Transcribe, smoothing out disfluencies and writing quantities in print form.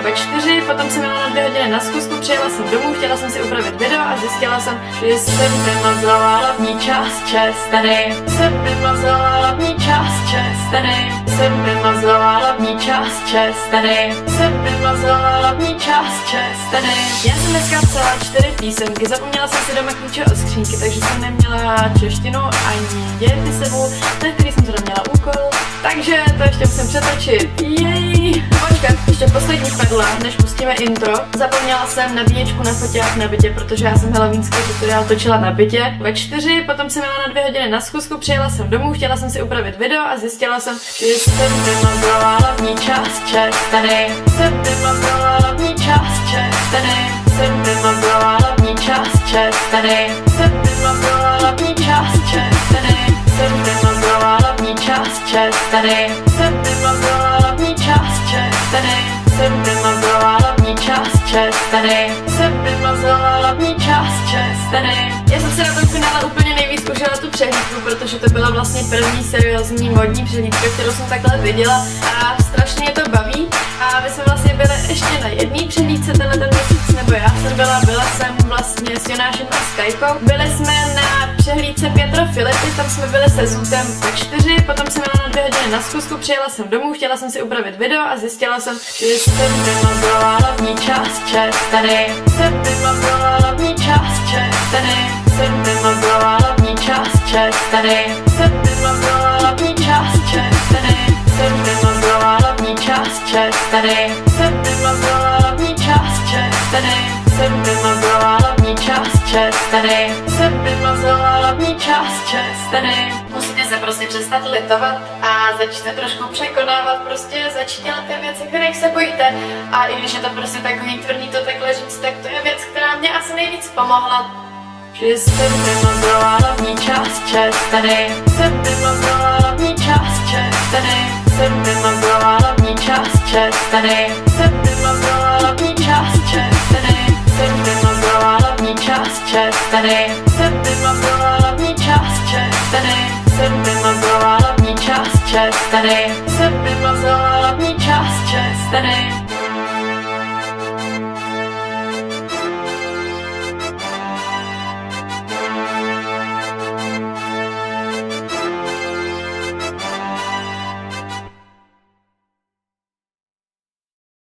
bylo ve 4, potom jsem jela na 2 hodiny na schůzku, přijela jsem domů, chtěla jsem si upravit video a zjistila jsem, že jsem vymazala hlavní část česteny. Jsem vymazala hlavní část česteny. Jsem vymazala hlavní část česteny. Jsem vymazala hlavní část česteny. Já jsem dneska psala 4 písemky, zapomněla jsem si doma klíče od skřínky, takže jsem neměla češtinu ani dějepis sebou, na který jsem teda měla úkol, takže to ještě musím přetočit. Jej! Počkat, ještě poslední perla, než pustíme intro. Zapomněla jsem nabíječku na foťák na bytě, protože já jsem halloweenský tutoriál točila na bytě ve 4, potom jsem jela na 2 hodiny na schůzku, přijela jsem domů, chtěla jsem si upravit video a zjistila jsem, že jsem vymazala hlavní část česteny. Jsem vymazala hlavní část česteny. Jsem vymazala hlavní část česteny. Jsem vymazala hlavní část česteny. Jsem vymazala hlavní část česteny. Jsem vymazala hlavní část česteny. Jsem vymazala hlavní část česteny. Jsem vymazala hlavní část česteny. Já jsem se na tom finále úplně nejvíc užila tu přehlídku, protože to byla vlastně první seriózní modní přehlídka, kterou jsem takhle viděla a strašně mě to baví. A my jsme vlastně byli ještě na jedné přehlídce tenhle ten měsíc, nebo já jsem byla jsem vlastně s Jonášem a Skykou. Byli jsme na přehlídce Pětra Filipy, tam jsme byli se Zůtem ve 4, potom jsem jela na 2 hodiny na schůzku, přijela jsem domů, chtěla jsem si upravit video a zjistila jsem, že jsem vymazala hlavní část česteny. Jsem vymazala hlavní část česteny. Jsem vymazala hlavní část česteny. Jsem vymazala hlavní část česteny. Jsem vymazala hlavní část česteny. Jsem vymazala hlavní část česteny. Jsem vymazala hlavní část česteny. Jsem vymazala hlavní část česteny. Musíte se prostě přestat litovat a začít trošku překonávat, prostě začít dělat ty věci, kterých se bojíte. A i když je to prostě takový tvrdý to takhle říct, tak to je věc, která mě asi nejvíc pomohla. Že jsem vymazala hlavní část česteny. Jsem vymazala hlavní část česteny. Jsem vymazala hlavní část česteny. Jsem vymazala hlavní část česteny. Jsem vymazala hlavní část česteny. Jsem vymazala hlavní část česteny. Jsem vymazala hlavní část česteny. Jsem vymazala hlavní část česteny.